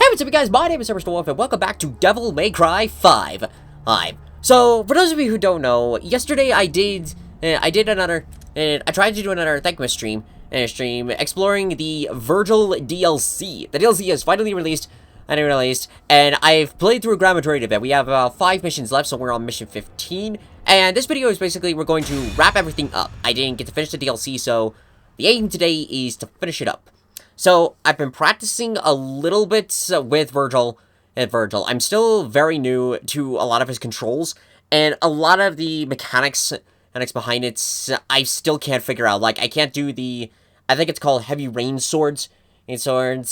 What's up, you guys? My name is Wolf, and welcome back to Devil May Cry 5. Hi. So, for those of you who don't know, yesterday I tried to do another Thankmas stream, exploring the Vergil DLC. The DLC is finally released, and I've played through a grand majority of it. We have about 5 missions left, so we're on mission 15, and this video is basically, we're going to wrap everything up. I didn't get to finish the DLC, so the aim today is to finish it up. So, I've been practicing a little bit with Vergil. I'm still very new to a lot of his controls, and a lot of the mechanics behind it, I still can't figure out. Like, I can't do the, I think it's called heavy range swords. I can't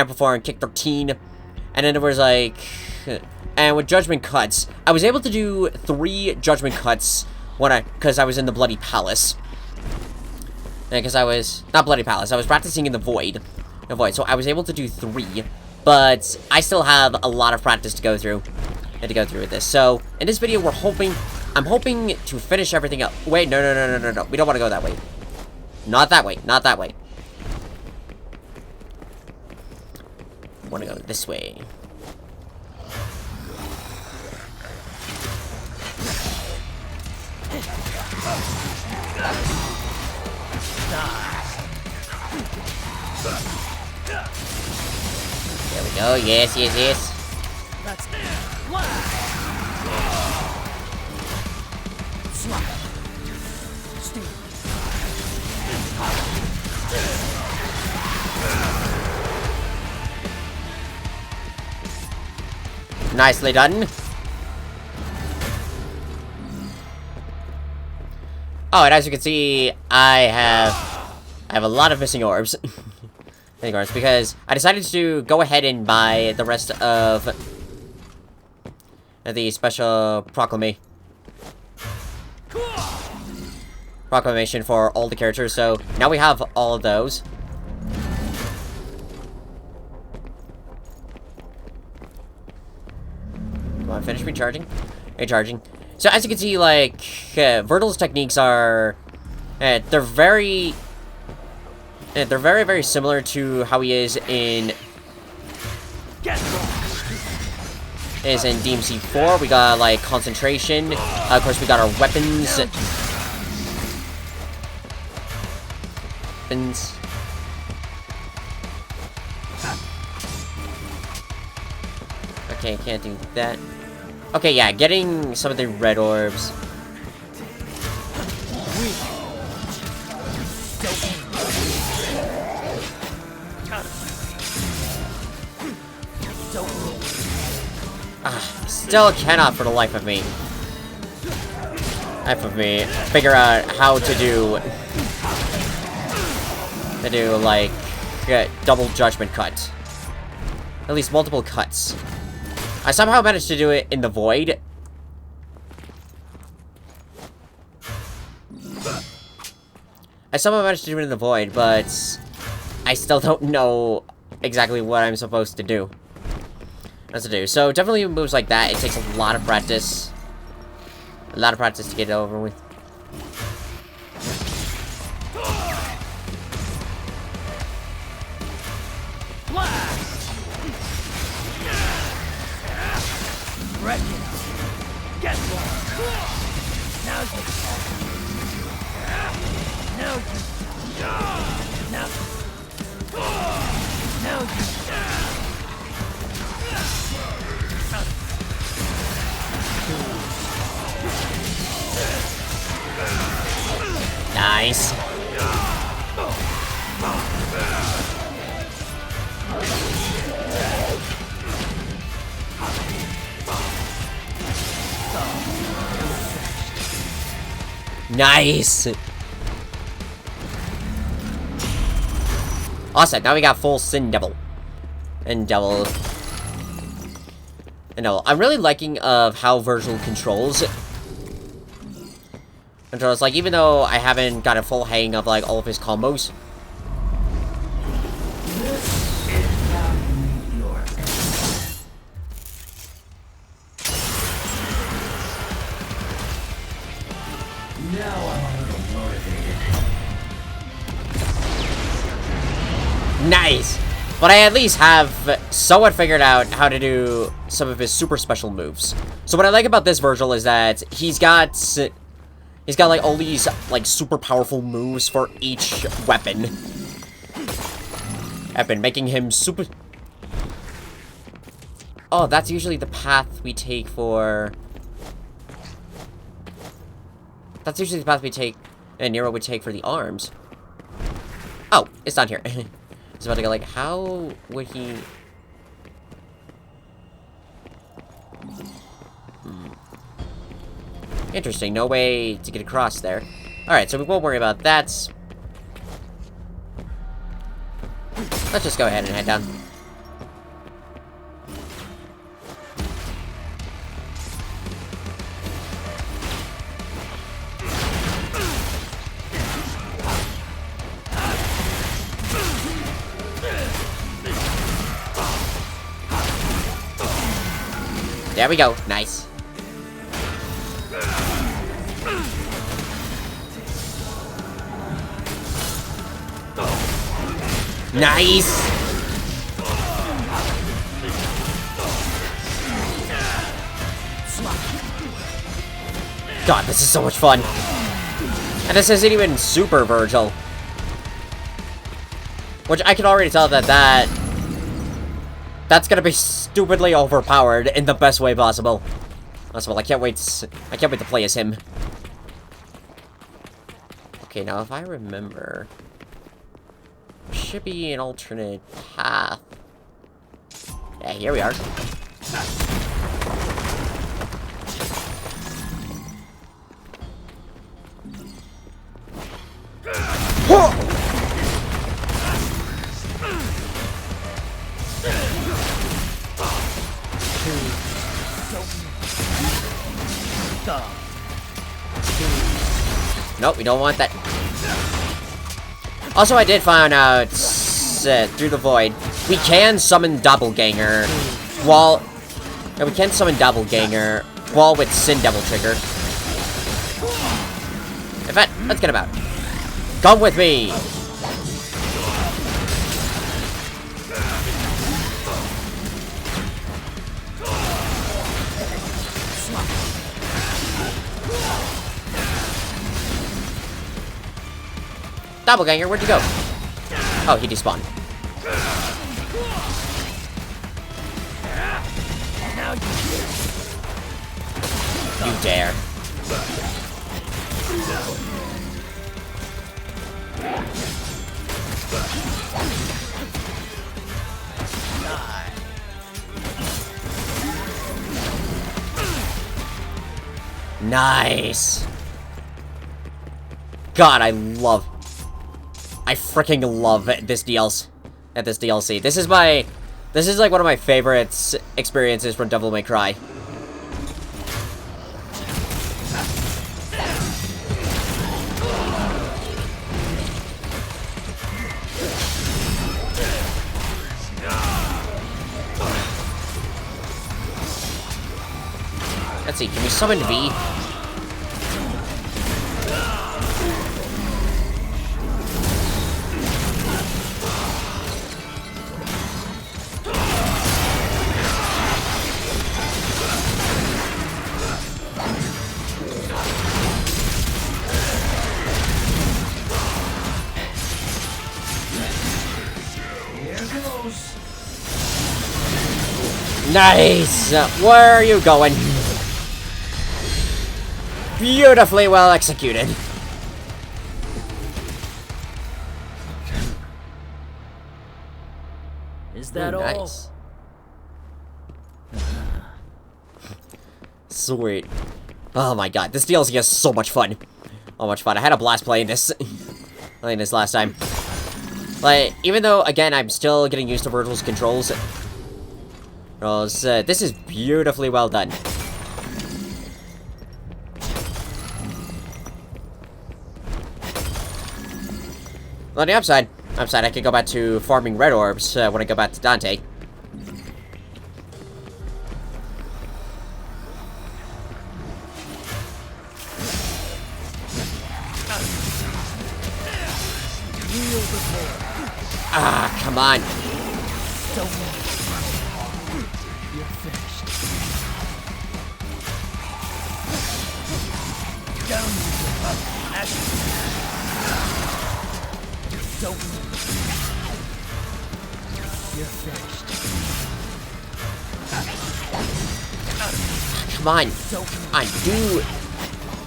perform kick 13, and then there was like, and with judgment cuts, I was able to do 3 judgment cuts because I was in the Bloody Palace. Because I was, not Bloody Palace, I was practicing in the Void, so I was able to do 3, but I still have a lot of practice to go through, with this. So, in this video, I'm hoping to finish everything up. Wait, no, we don't want to go that way. Not that way, I want to go this way. There we go. Yes. That's nicely done. Oh, and as you can see, I have a lot of missing orbs. Because I decided to go ahead and buy the rest of the special proclamation for all the characters. So now we have all of those. Come on, finish recharging. So as you can see, like, Vergil's techniques are, they're very, very similar to how he is in DMC 4. We got, like, concentration. Of course, we got our weapons. Okay, can't do that. Okay, yeah, getting some of the red orbs. Still cannot for the life of me figure out how to do like double judgment cut. At least multiple cuts. I somehow managed to do it in the Void. But I still don't know exactly what I'm supposed to do. So definitely moves like that. It takes a lot of practice. To get it over with. Nice. Nice. Awesome. Now we got full Sin Devil. I'm really liking of how Vergil controls. Like, even though I haven't got a full hang of, like, all of his combos. Now I'm a little motivated. Nice! But I at least have somewhat figured out how to do some of his super special moves. So what I like about this Vergil is that he's got like all these like super powerful moves for each weapon. I've been making him super... Oh, that's usually the path we take for... That's usually the path we take, and Nero would take for the arms. Oh, it's down here. It's about to go like, how would he... Interesting, no way to get across there. Alright, so we won't worry about that. Let's just go ahead and head down. There we go. Nice. Nice! God, this is so much fun. And this isn't even super Vergil. Which I can already tell that's gonna be stupidly overpowered in the best way possible. I can't wait to play as him. Okay, now if I remember, should be an alternate path. Yeah, here we are. Nope, we don't want that. Also, I did find out through the void, we can summon Doppelganger while... we can summon Doppelganger while with Sin Devil Trigger. In fact, let's get him out. Come with me! Doppelganger, where'd you go? Oh, he despawned. You dare. Nice. God, I freaking love this DLC. This is like one of my favorite experiences from Devil May Cry. Let's see, can we summon V? Nice! Where are you going? Beautifully well executed. Is that all? Nice. Sweet. Oh my god, this DLC is so much fun. So much fun. I had a blast playing this. Playing this last time. Like, even though, again, I'm still getting used to Vergil's controls. This is beautifully well done. On the upside, I could go back to farming red orbs when I go back to Dante. Ah, come on. You're finished. Down you go. Don't move. You're finished. Come on. Come on.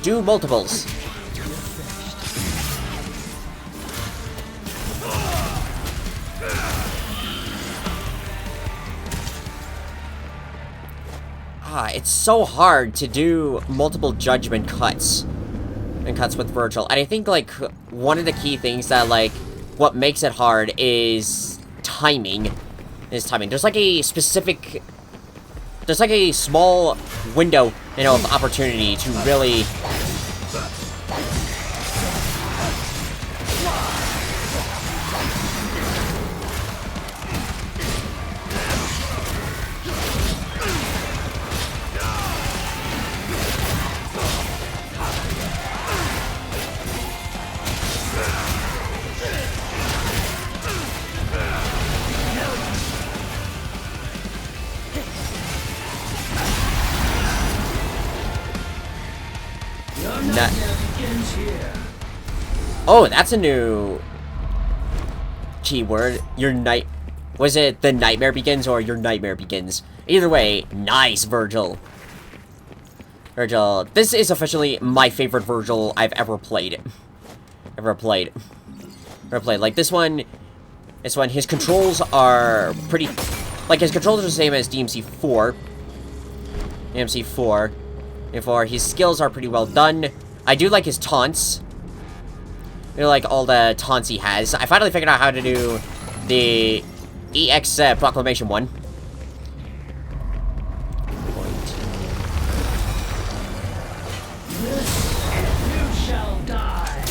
Do multiples. You're finished. It's so hard to do multiple judgment cuts and cuts with Vergil. And I think, like, one of the key things that, like, what makes it hard is timing. There's, like, a specific... There's, like, a small window, you know, of opportunity to really... Oh, that's a new keyword. Your night... Was it the nightmare begins or your nightmare begins? Either way, nice, Vergil. Vergil. This is officially my favorite Vergil I've ever played. Like, this one, his controls are pretty... Like, his controls are the same as DMC4. Therefore, his skills are pretty well done. I do like his taunts. You know, like all the taunts he has. I finally figured out how to do the EX Proclamation one. You shall die.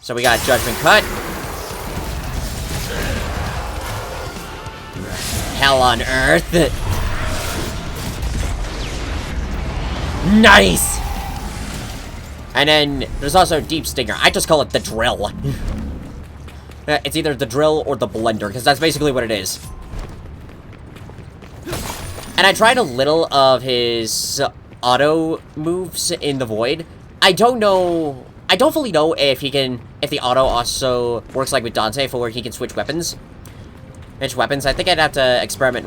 So we got Judgment Cut. Hell on Earth. Nice! And then, there's also Deep Stinger. I just call it the Drill. It's either the Drill or the Blender, because that's basically what it is. And I tried a little of his auto moves in the Void. I don't fully know if the auto also works like with Dante, for where he can switch weapons. I think I'd have to experiment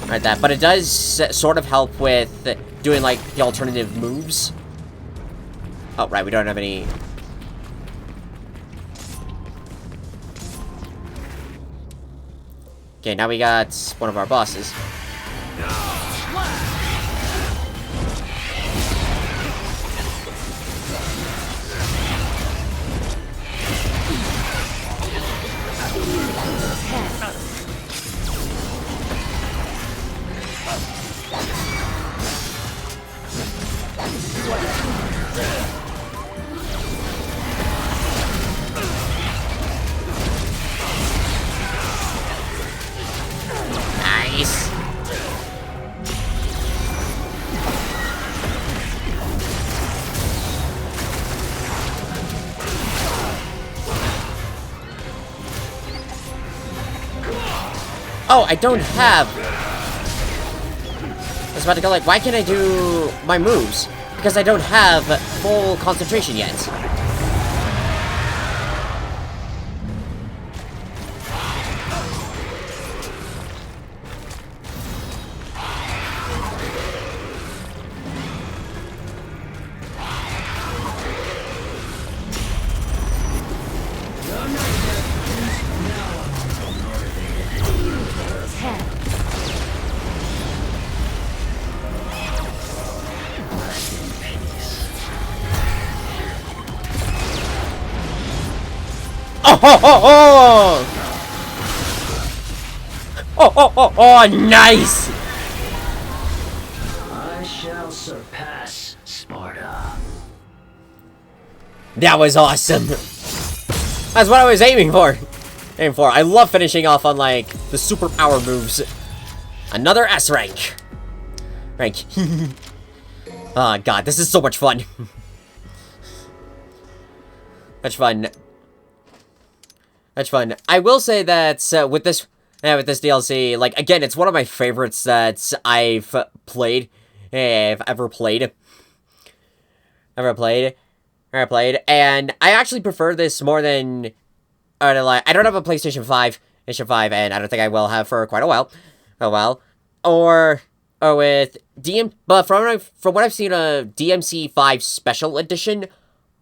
with that. But it does sort of help with doing, like, the alternative moves. Oh, right, we don't have any... Okay, now we got one of our bosses. Nice. Oh, I don't have... I was about to go like, why can't I do my moves? Because I don't have full concentration yet. Oh, nice! I shall surpass Sparta. That was awesome. That's what I was aiming for. I love finishing off on, like, the super power moves. Another S rank. Oh, God, this is so much fun. That's fun. I will say that with this DLC, like again, it's one of my favorites that I've played, if ever played, and I actually prefer this more than. Like, I don't have a PlayStation 5, and I don't think I will have for quite a while, or with but from what I've seen, a DMC 5 Special Edition,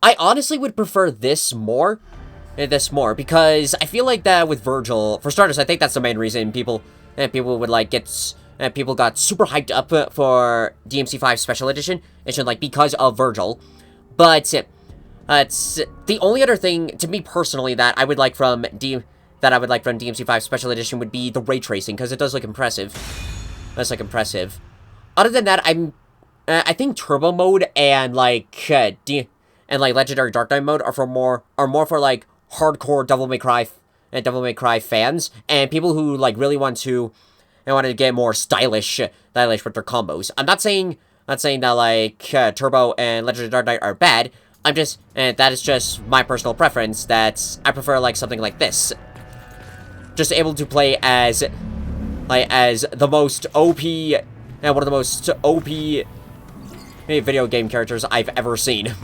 I honestly would prefer this more. Because I feel like that with Vergil, for starters, I think that's the main reason people would like people got super hyped up for DMC 5 Special Edition, like because of Vergil. But it's the only other thing to me personally that I would like from DMC 5 Special Edition would be the ray tracing, because it does look impressive. That's like impressive. Other than that, I think Turbo mode and like Legendary Dark Knight mode are more for like hardcore Devil May Cry fans, and people who like really want to get more stylish with their combos. I'm not saying that like Turbo and Legendary Dark Knight are bad. That is just my personal preference, that I prefer like something like this. Just able to play as the most OP, one of the most OP video game characters I've ever seen.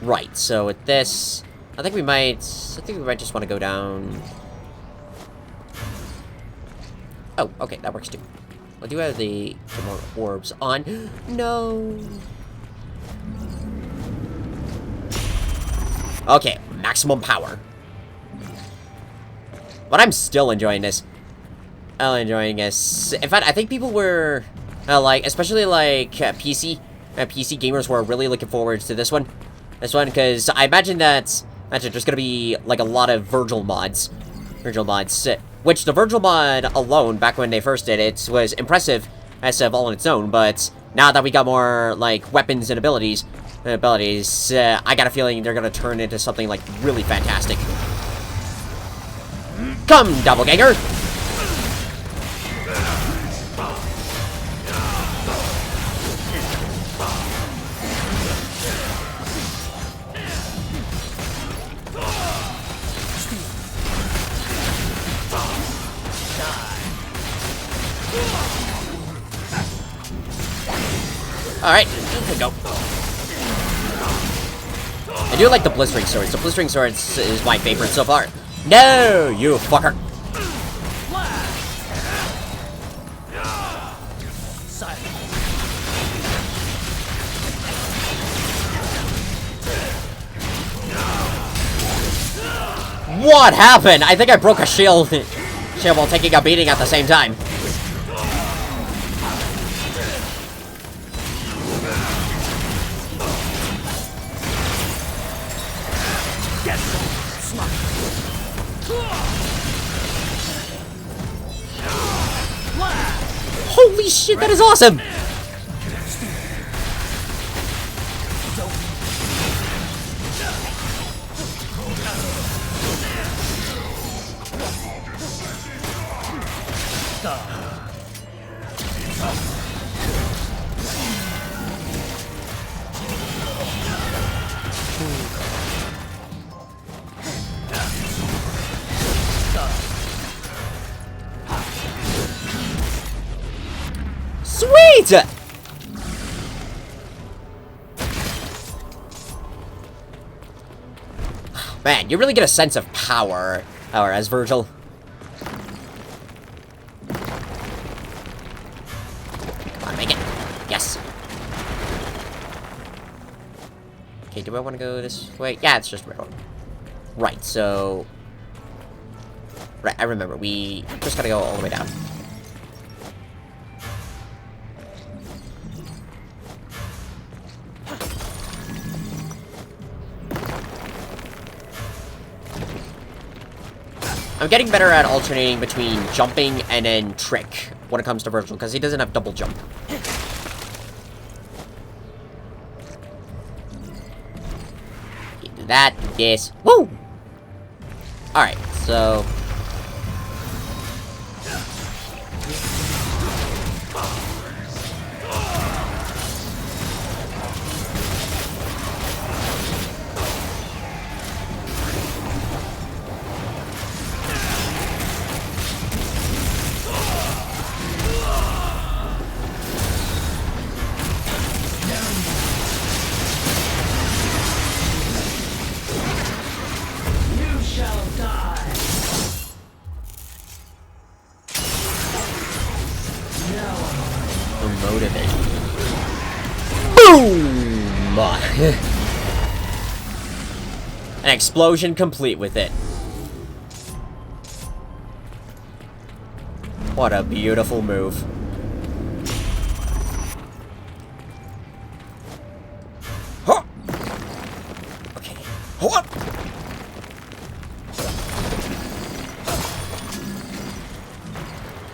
Right, so with this, I think we might just want to go down. Oh, okay, that works too. I do have the more orbs on. No. Okay, maximum power. But I'm still enjoying this. In fact, I think people were especially like PC gamers were really looking forward to this one. Because I imagine that there's gonna be like a lot of Vergil mods, which the Vergil mod alone, back when they first did it, was impressive as of all on its own. But now that we got more like weapons and abilities, I got a feeling they're gonna turn into something like really fantastic. Come, doppelganger! Alright, here we go. I do like the blistering swords. The blistering swords is my favorite so far. No, you fucker. What happened? I think I broke a shield while taking a beating at the same time. Holy shit, that is awesome! Sweet! Man, you really get a sense of power as Vergil. Come on, make it. Yes. Okay, do I want to go this way? Yeah, it's just red. Right, so... Right, I remember. We just gotta go all the way down. I'm getting better at alternating between jumping and then trick when it comes to Vergil, because he doesn't have double jump. Okay, do that, do this. Woo! Alright, so... An explosion complete with it. What a beautiful move. Huh. Okay. What?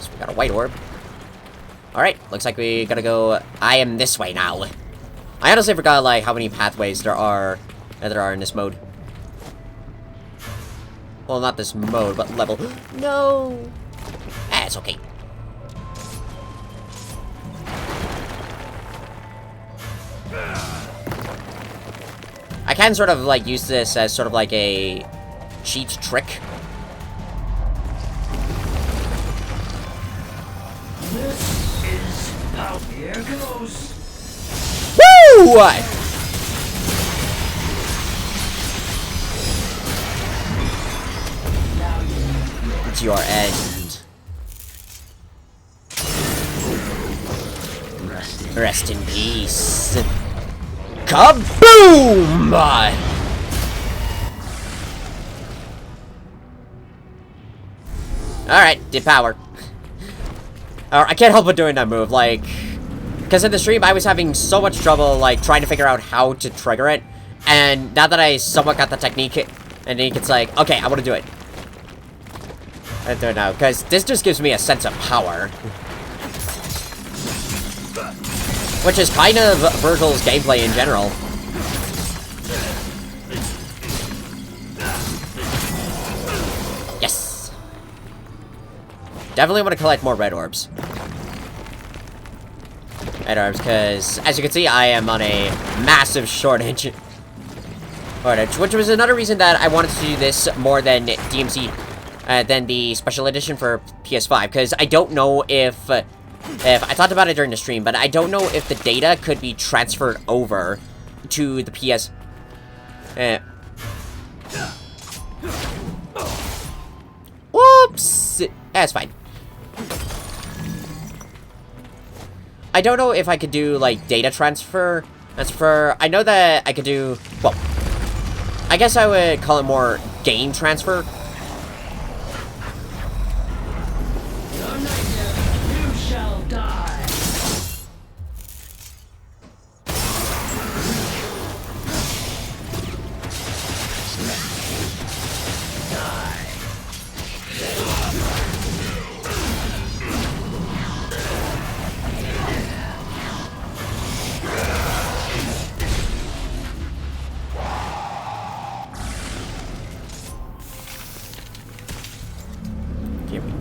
So we got a white orb. Alright, looks like we gotta go. I am this way now. I honestly forgot, like, how many pathways there are in this mode. Well, not this mode, but level. No! Ah, it's okay. I can sort of, like, use this as sort of like a cheat trick. This is how here goes. Woo! It's your end. Rest in peace. Kaboom! Alright, did power. I can't help but doing that move, like... Because in the stream, I was having so much trouble, like, trying to figure out how to trigger it. And now that I somewhat got the technique, it's like, okay, I want to do it. I don't know, because this just gives me a sense of power. Which is kind of Vergil's gameplay in general. Yes! Definitely want to collect more red orbs. Red orbs, because, as you can see, I am on a massive shortage. Which was another reason that I wanted to do this more than DMC, than the special edition for PS5, because I don't know if I talked about it during the stream, but I don't know if the data could be transferred over to the PS. Whoops! That's fine. I don't know if I could do, like, data transfer. I know that I could do, well, I guess I would call it more game transfer. You shall die.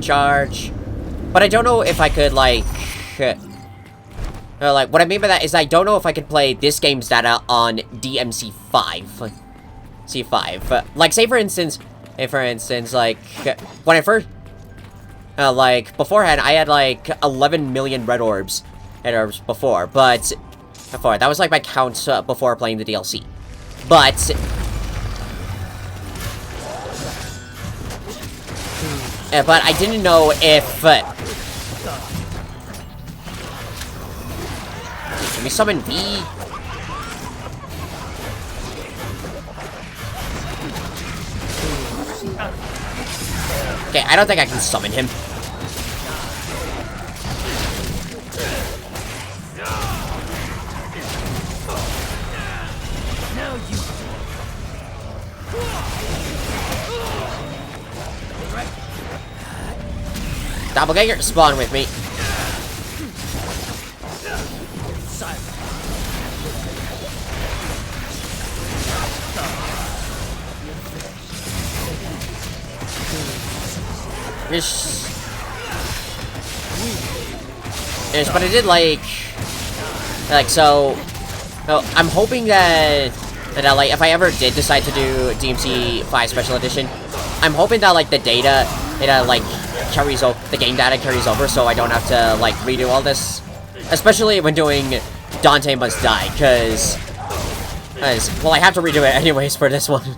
Charge. But I don't know if I could, like... like, what I mean by that is I don't know if I could play this game's data on DMC5. C5. Like, say for instance, like, when I first... like, beforehand, I had, like, 11 million red orbs before, but... that was, like, my count before playing the DLC. But... but I didn't know if... Let me summon V. Okay, I don't think I can summon him. Doppelganger, spawn with me. Yes, but I did like so. I'm hoping that like if I ever did decide to do DMC 5 Special Edition, I'm hoping that like the data like carries over, the game data carries over, so I don't have to like redo all this, especially when doing Dante Must Die, because well I have to redo it anyways for this one.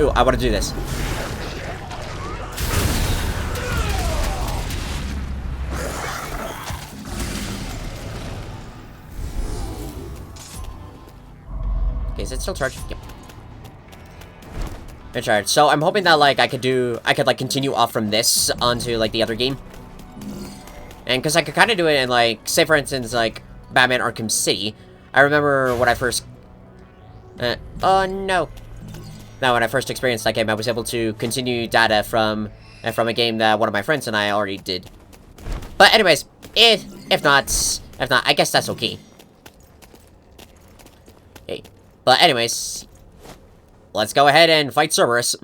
Ooh, I want to do this. Is it still charged? Yep. It's charged. So I'm hoping that, like, I could, like, continue off from this onto, like, the other game. And because I could kind of do it in, like, say, for instance, like, Batman Arkham City. I remember when I first... oh, no. Now, when I first experienced that game, I was able to continue data from a game that one of my friends and I already did. But anyways, if not, I guess that's okay. Okay. But anyways, let's go ahead and fight Cerberus.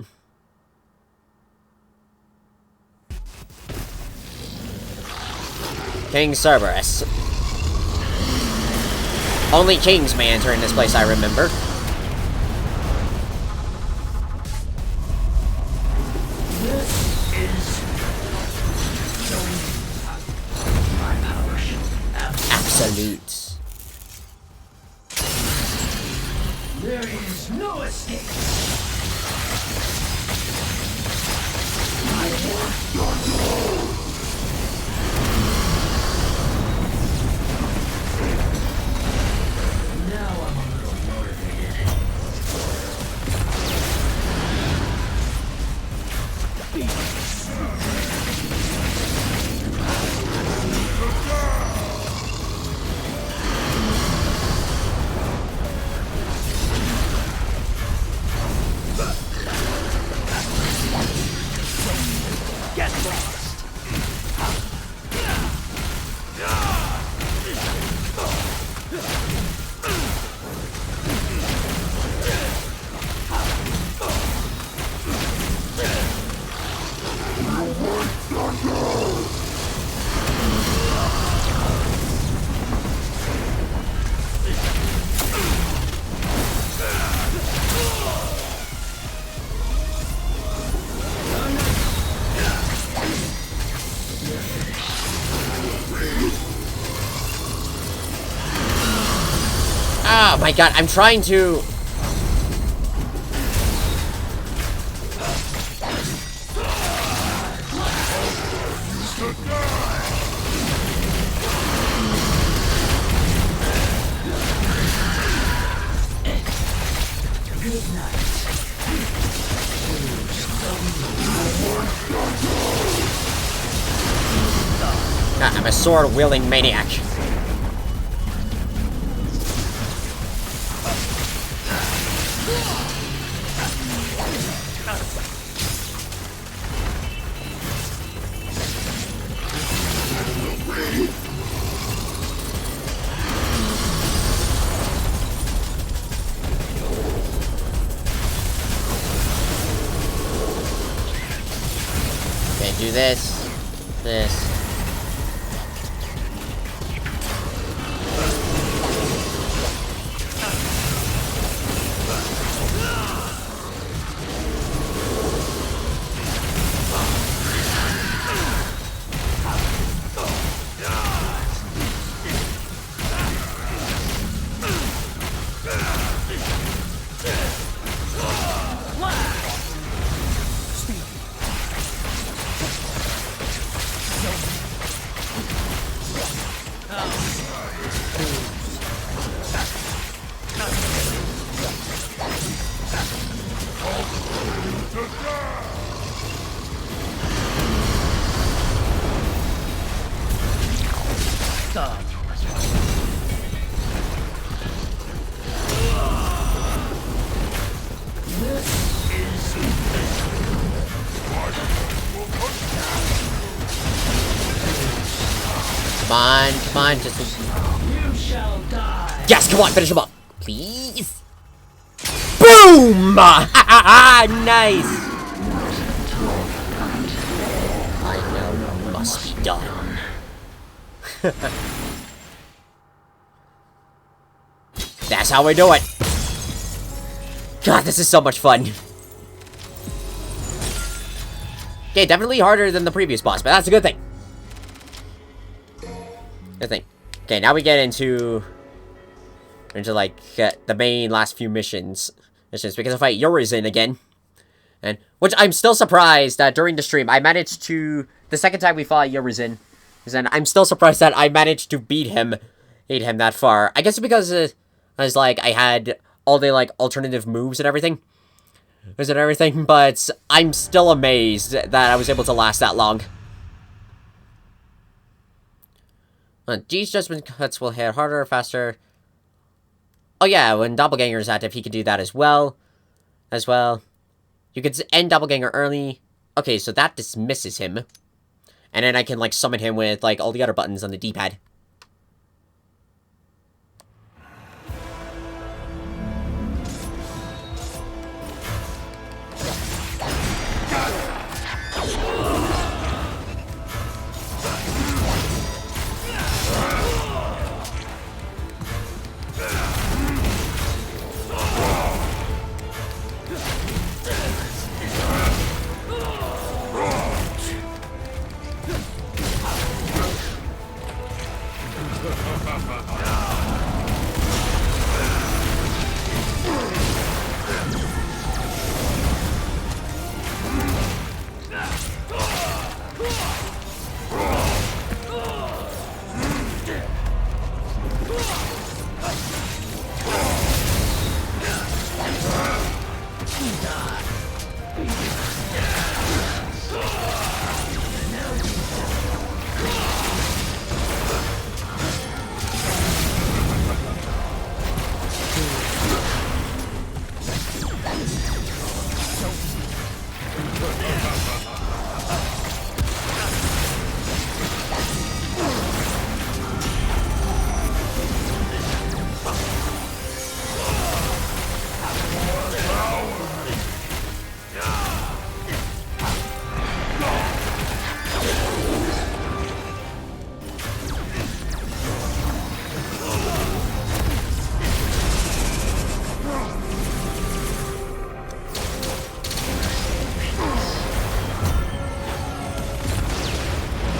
King Cerberus. Only kings may enter in this place, I remember. Absolute. There is no escape. I want your gold. Now I'm a little motivated. Get lost! Oh my god, I'm trying to... Good night. I'm a sword-wielding maniac. Okay, do this. This. Come on, just... You shall die. Yes, come on, finish him up. Please. Boom! Nice! I know, must be done. That's how we do it. God, this is so much fun. Okay, definitely harder than the previous boss, but that's a good thing. Good thing. Okay, now we get into like the main last few missions. Because I fight Urizen again, and which I'm still surprised that during the stream I managed to the second time we fought Urizen, and I'm still surprised that I managed to beat him that far. I guess because I was like I had all the, like, alternative moves and everything. But I'm still amazed that I was able to last that long. G's judgment cuts will hit harder, faster. Oh yeah, when Doppelganger is active, he can do that as well. You can end Doppelganger early. Okay, so that dismisses him. And then I can, like, summon him with, like, all the other buttons on the D-pad.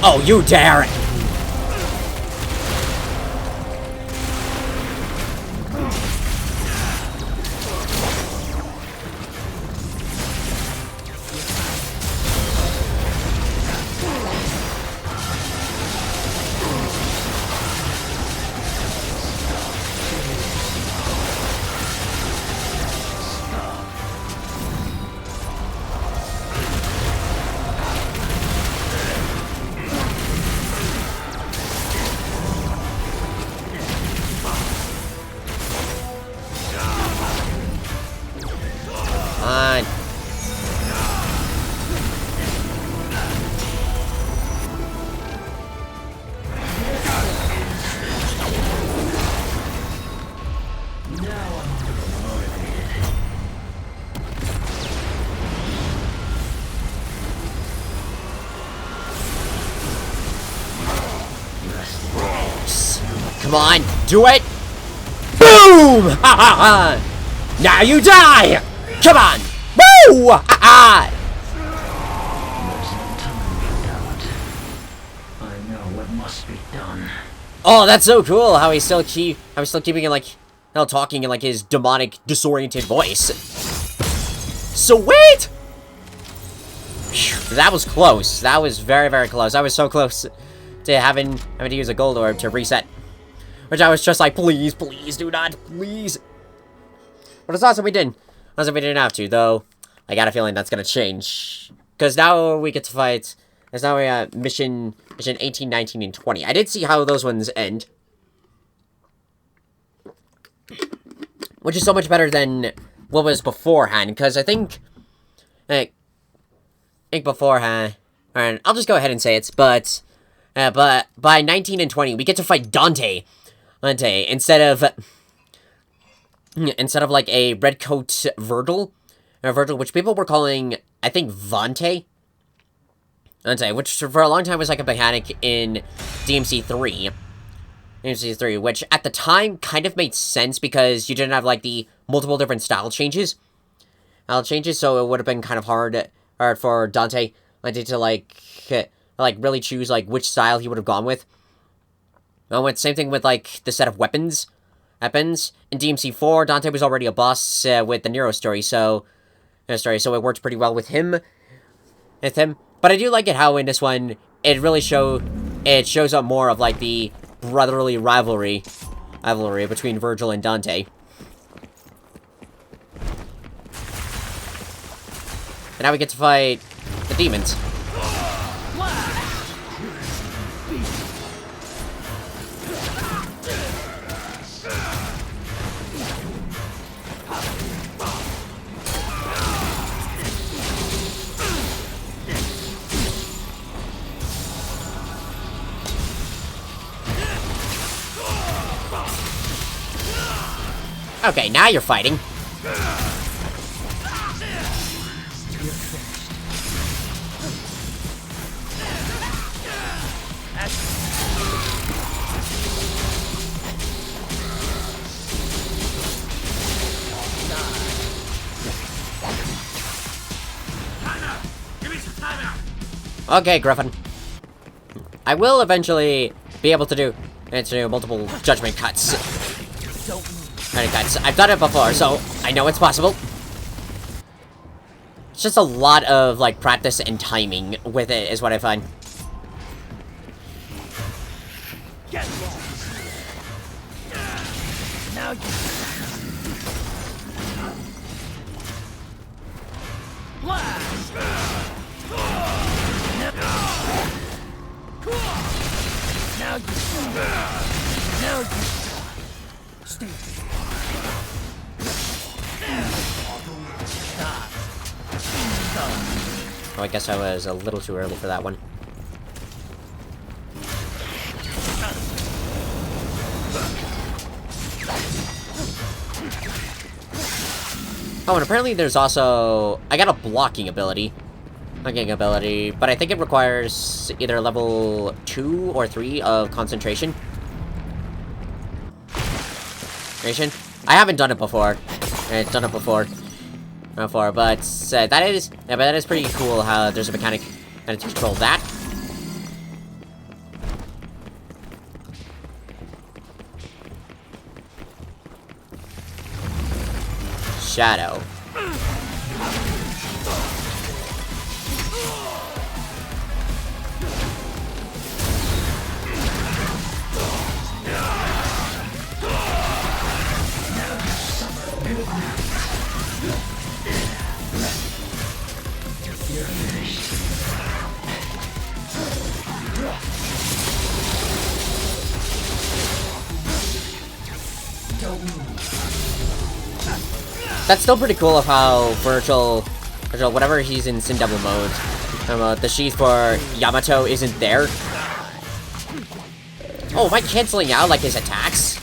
Oh, you dare it! Fine. Come on, do it! Boom! Ha ha ha! Now you die! Come on! Woo! Ha ha! I know what must be done. Oh, that's so cool! How he's still keeping it like, talking in like his demonic, disoriented voice. Sweet! Phew, that was close. That was very, very close. I was so close to having to use a gold orb to reset. Which I was just like, please, please, do not, please. But it's awesome we didn't. Awesome we didn't have to, though. I got a feeling that's gonna change. Because now we get to fight. Because now we're at mission 18, 19, and 20. I did see how those ones end. Which is so much better than what was beforehand. Because I think beforehand. Alright, I'll just go ahead and say it. But by 19 and 20, we get to fight Dante. Instead of like a red coat Vergil, which people were calling, I think, Vante, which for a long time was like a mechanic in DMC3, which at the time kind of made sense because you didn't have like the multiple different style changes, so it would have been kind of hard for Dante to like really choose like which style he would have gone with. Same thing with, like, the set of weapons. In DMC4, Dante was already a boss with the Nero story, so it worked pretty well with him. But I do like it how in this one, it shows up more of, like, the brotherly rivalry between Vergil and Dante. And now we get to fight the demons. Okay, now you're fighting. Okay, Griffin. I will eventually be able to do multiple judgment cuts. I've done it before, so I know it's possible. It's just a lot of, like, practice and timing with it, is what I find. Get lost. Now you... Blast! Now you... Now you... Stay. Oh, I guess I was a little too early for that one. Oh, and apparently there's also... I got a blocking ability. But I think it requires either level 2 or 3 of concentration. I haven't done it before. But that is pretty cool how there's a mechanic and to control that. Shadow. That's still pretty cool of how Vergil, whatever he's in Sin Devil mode, the sheath for Yamato isn't there. Oh, am I canceling out, like, his attacks?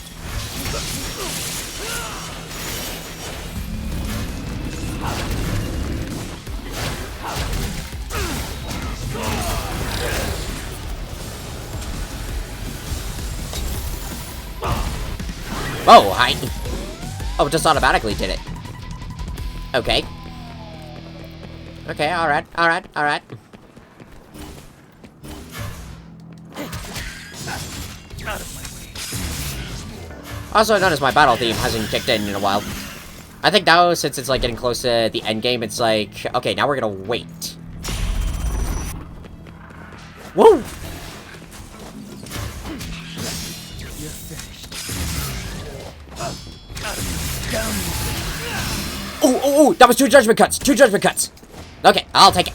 Oh, hi. Oh, it just automatically did it. Okay. Okay, alright. Also, I noticed my battle theme hasn't kicked in a while. I think now, since it's like getting close to the end game, it's like, okay, now we're gonna wait. Woo! Oh, that was 2 judgment cuts. Okay, I'll take it.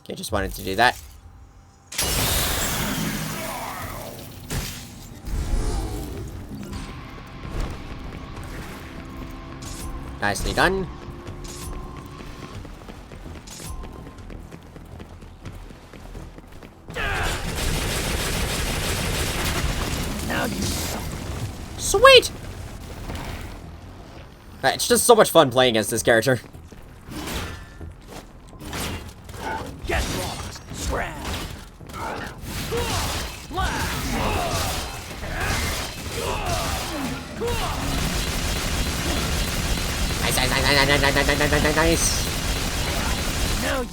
Okay, just wanted to do that. Nicely done. Sweet! It's just so much fun playing as this character. Get lost! Scram! Nice. Now you...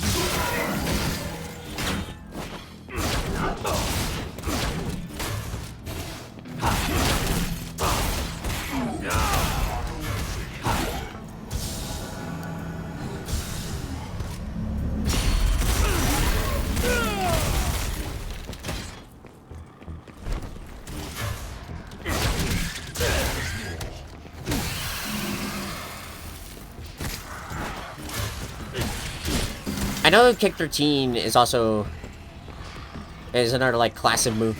I know kick 13 is also another like classic move.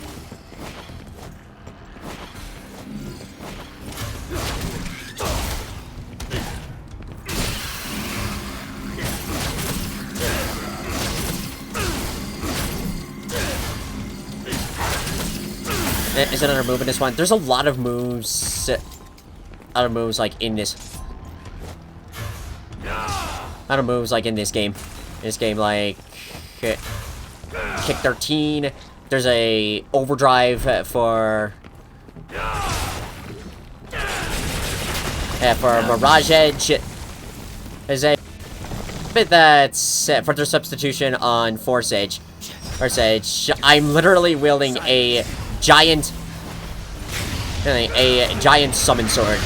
Is another move in this one. There's a lot of moves. Other moves like in this. Other moves like in this game. This game like kick 13. There's a overdrive for Mirage Edge. There's a bit that's for their substitution on Force Edge. Force Edge. I'm literally wielding a giant summon sword.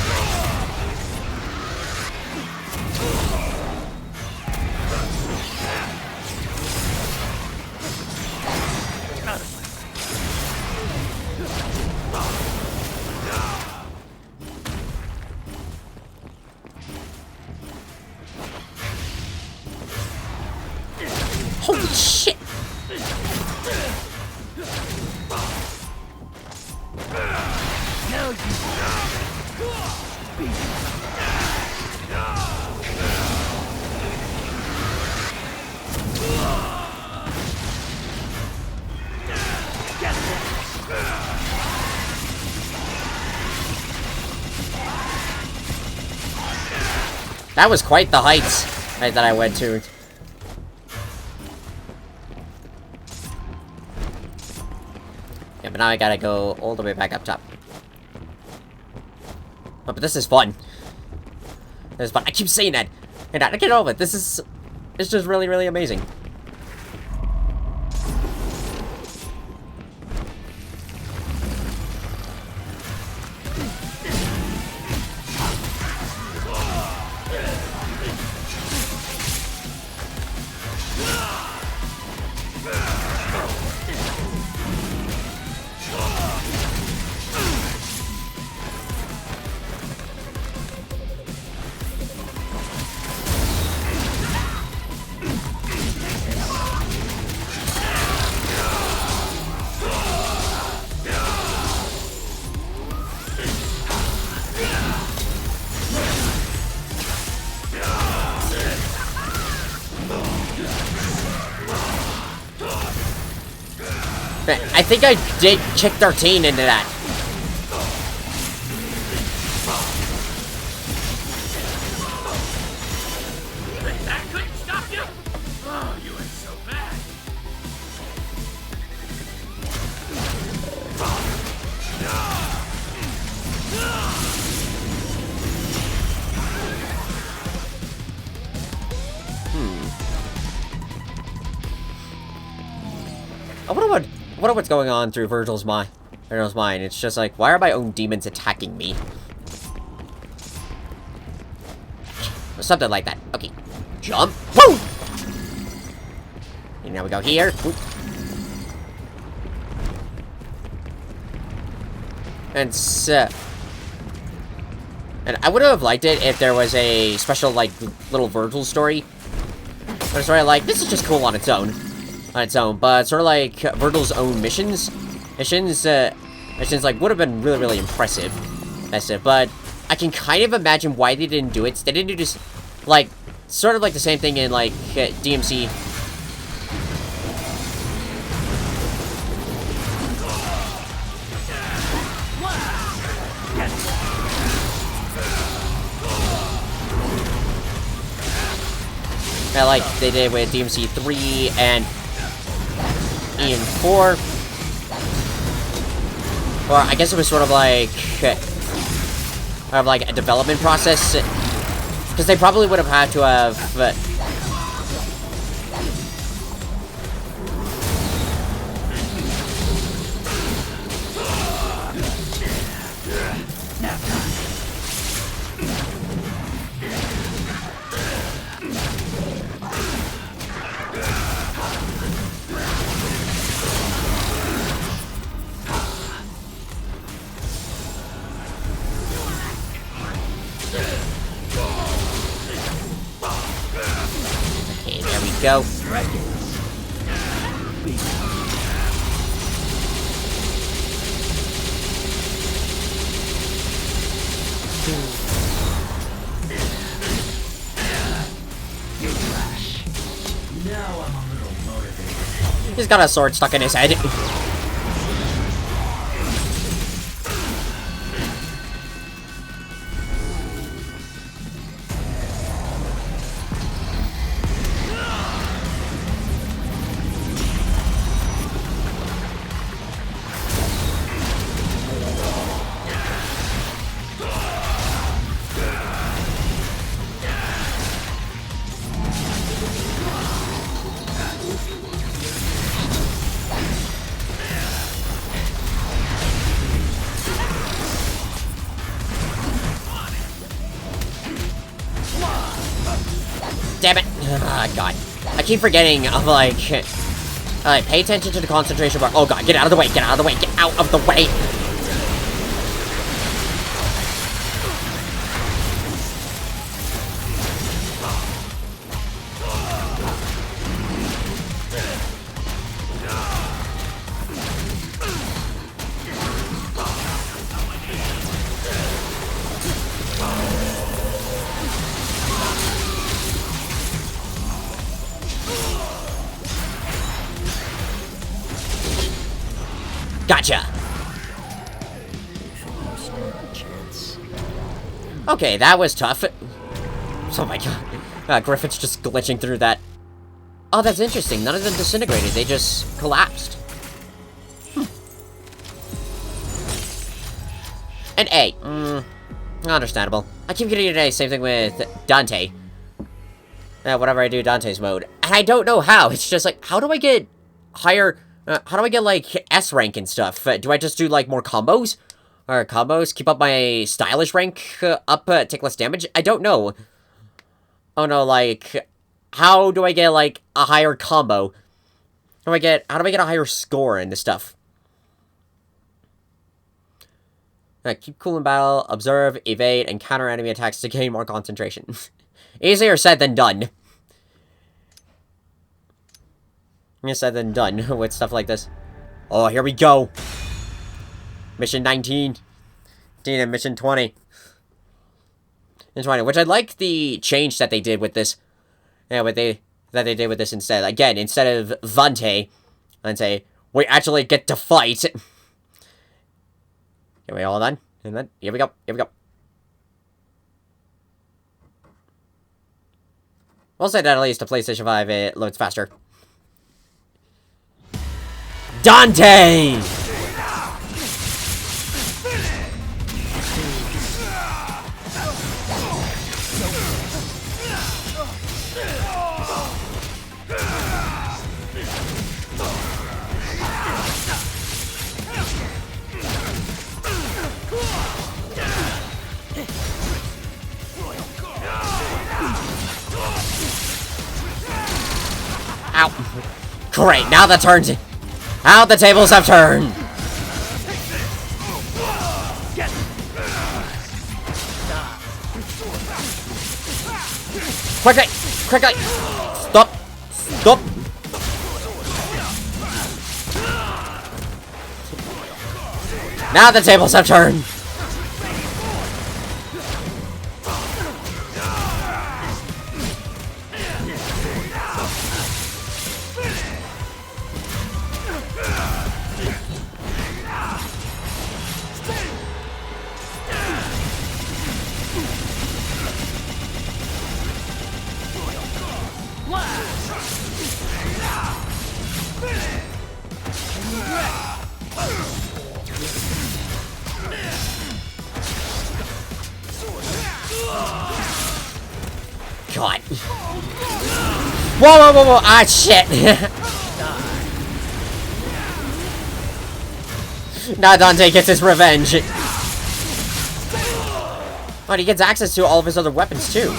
Holy shit! Now you That was quite the heights that I went to. Yeah, but now I gotta go all the way back up top. Oh, but this is fun. This is fun. I keep saying that. And I get over it. It's just really, really amazing. I think I did kick 13 into that. That couldn't stop you? Oh, you are so bad. I wonder what's going on through Vergil's mind. It's just like, why are my own demons attacking me? Or something like that. Okay. Jump. Woo! And now we go here. Woo. And I would have liked it if there was a special, like, little Vergil story. But it's sort of like, this is just cool on its own. But sort of like Vergil's own missions like would have been really, really impressive. That's it. But I can kind of imagine why they didn't do it. They didn't do this, like, sort of like the same thing in like DMC. Like they did with DMC 3 and Ian 4. Or I guess it was sort of like a development process, because they probably would have had to have Go. He's got a sword stuck in his head. Damn it. Ah, God. I keep forgetting of, like, pay attention to the concentration bar. Oh, God, get out of the way, get out of the way, get out of the way. Gotcha. Okay, that was tough. Oh my God. Griffith's just glitching through that. Oh, that's interesting. None of them disintegrated. They just collapsed. An A. Understandable. I keep getting an A. Same thing with Dante. Whenever I do Dante's mode. And I don't know how. It's just like, how do I get higher... how do I get, like, S rank and stuff? Do I just do, like, more combos? Or combos? Keep up my stylish rank up, take less damage? I don't know. Oh, no, like, how do I get, like, a higher combo? How do I get a higher score in this stuff? Keep cool in battle, observe, evade, and counter enemy attacks to gain more concentration. Easier said than done. Easier said than done with stuff like this. Oh, here we go. Mission 19. And mission 20. And 20, which I like the change that they did with this. Yeah, that they did with this instead. Again, instead of Vante, and say, we actually get to fight. Okay, wait, hold on. And then, here we go. Here we go. We'll say that at least to PlayStation 5, it loads faster. Dante! Ow. Great, now the turns. Now the tables have turned. Quickly! Quickly! Stop! Stop! Now the tables have turned. God. Whoa, whoa, whoa, whoa. Ah, shit. Now Dante gets his revenge. But he gets access to all of his other weapons, too.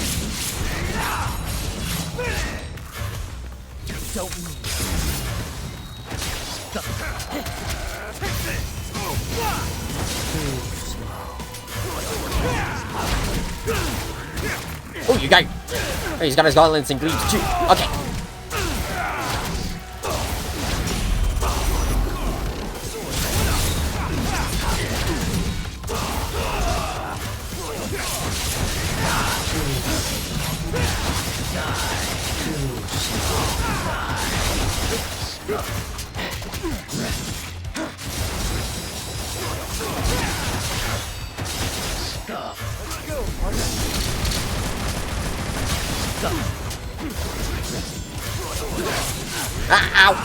Oh, you got... Oh, he's got his gauntlets and greaves, too. Okay. Ow,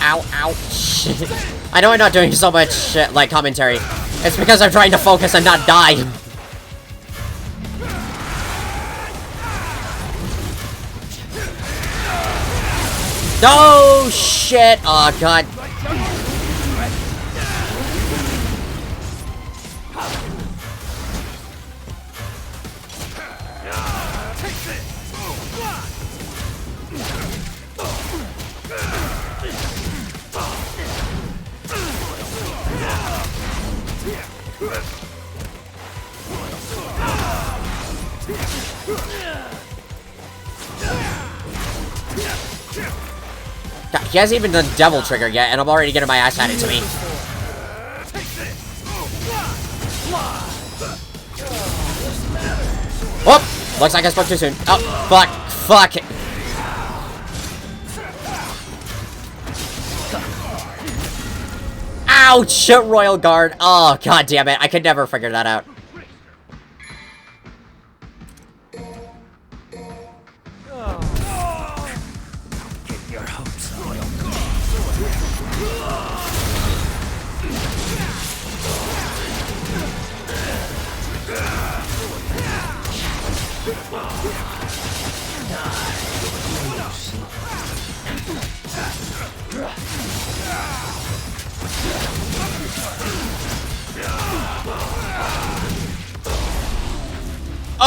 ow, ow. Shit. I know I'm not doing so much, like, commentary. It's because I'm trying to focus and not die. No shit! Oh god. God, he hasn't even done Devil Trigger yet, and I'm already getting my ass handed to me. Whoop! Looks like I spoke too soon. Oh, fuck. Fuck. Ouch! Royal Guard. Oh, god damn it. I could never figure that out.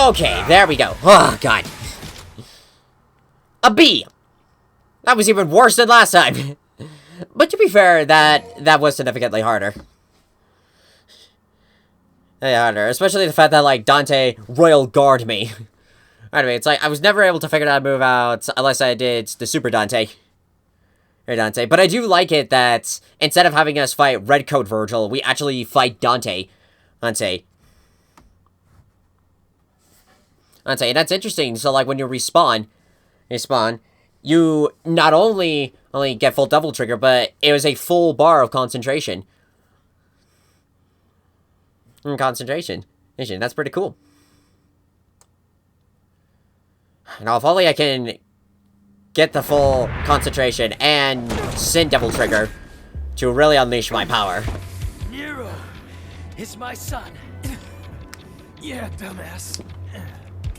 Okay, there we go. Oh, God. A B! That was even worse than last time. But to be fair, that was significantly harder. Yeah, harder. Especially the fact that, like, Dante Royal Guard me. Anyway, it's like, I was never able to figure that move out unless I did the Super Dante. Or Dante. But I do like it that instead of having us fight Red Coat Vergil, we actually fight Dante. Dante. And that's interesting. So, like, when you respawn, you not only get full Devil Trigger, but it was a full bar of concentration. Concentration. That's pretty cool. Now, if only I can get the full concentration and send Devil Trigger to really unleash my power. Nero is my son. Yeah, dumbass.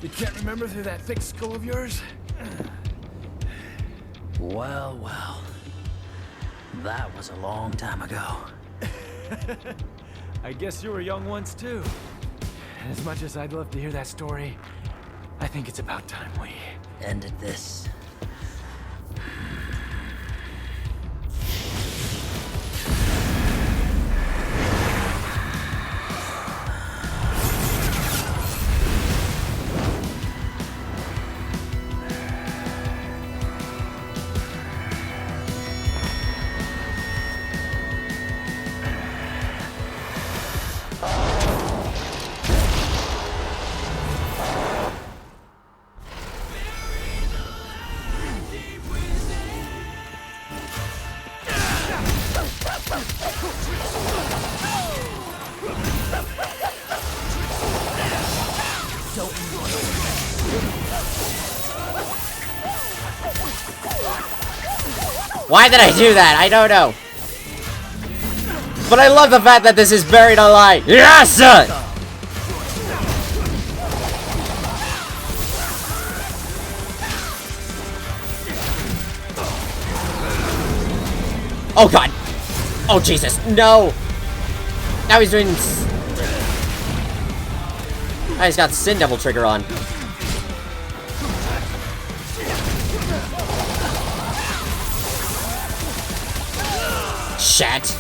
You can't remember through that thick skull of yours? Well, well. That was a long time ago. I guess you were young once, too. As much as I'd love to hear that story, I think it's about time we ended this. Why did I do that? I don't know. But I love the fact that this is buried alive. Yes! Oh god. Oh Jesus. No. Now he's doing... Now he's got Sin Devil Trigger on. Shit.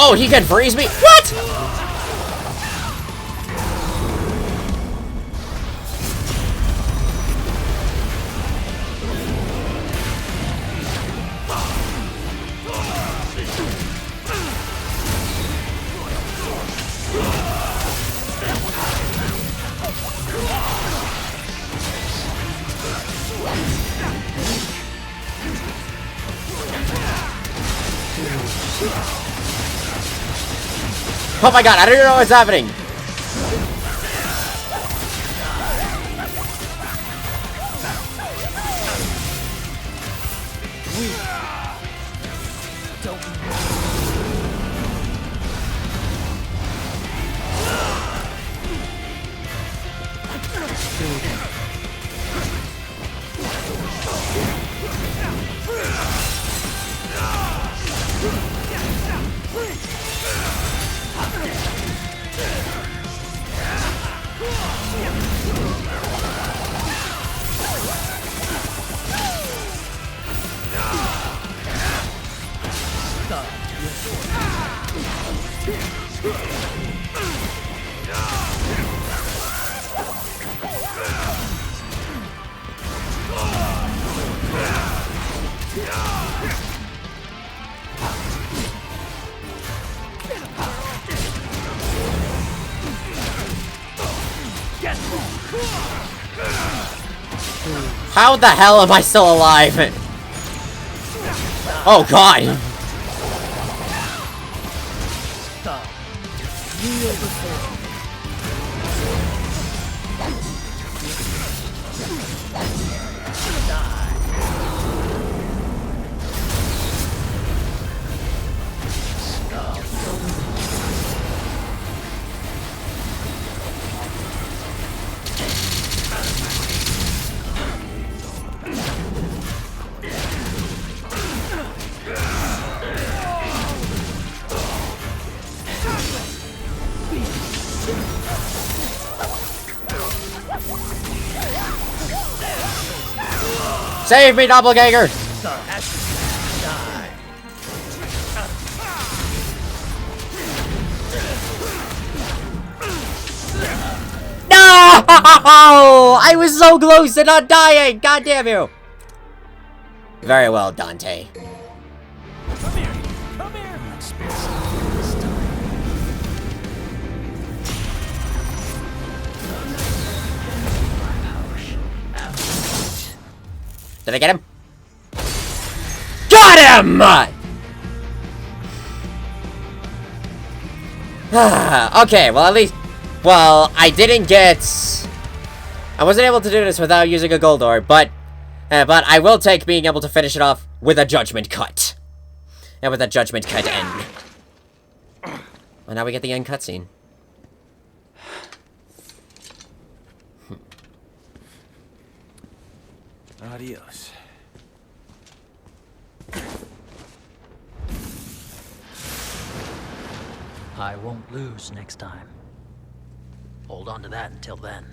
Oh, he can freeze me? What? Oh my god, I don't even know what's happening. How the hell am I still alive? Oh god! Save me, doppelganger! No! I was so close to not dying! God damn you! Very well, Dante. Come here! Come here! Did I get him? Got him! Okay, well at least... Well, I didn't get... I wasn't able to do this without using a gold ore, but I will take being able to finish it off with a judgment cut. And with a judgment cut end. Well, now we get the end cutscene. Adios. I won't lose next time. Hold on to that until then.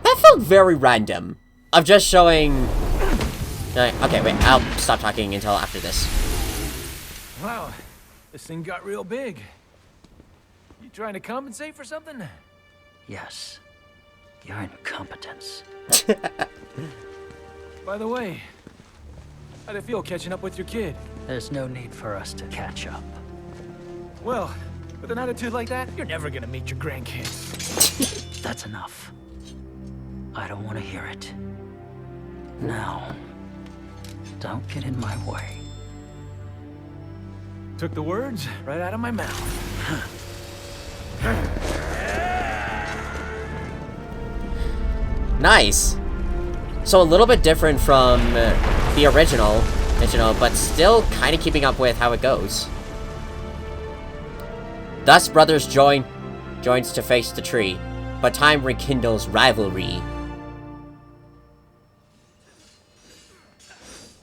That felt very random. Of just showing... Okay, wait, I'll stop talking until after this. Wow, this thing got real big. You trying to compensate for something? Yes. Your incompetence. By the way, how'd it feel catching up with your kid? There's no need for us to catch up. Well, with an attitude like that, you're never gonna meet your grandkids. That's enough. I don't want to hear it. Now, don't get in my way. Took the words right out of my mouth. Nice. So a little bit different from the original, but still kind of keeping up with how it goes. Thus brothers joins to face the tree, but time rekindles rivalry.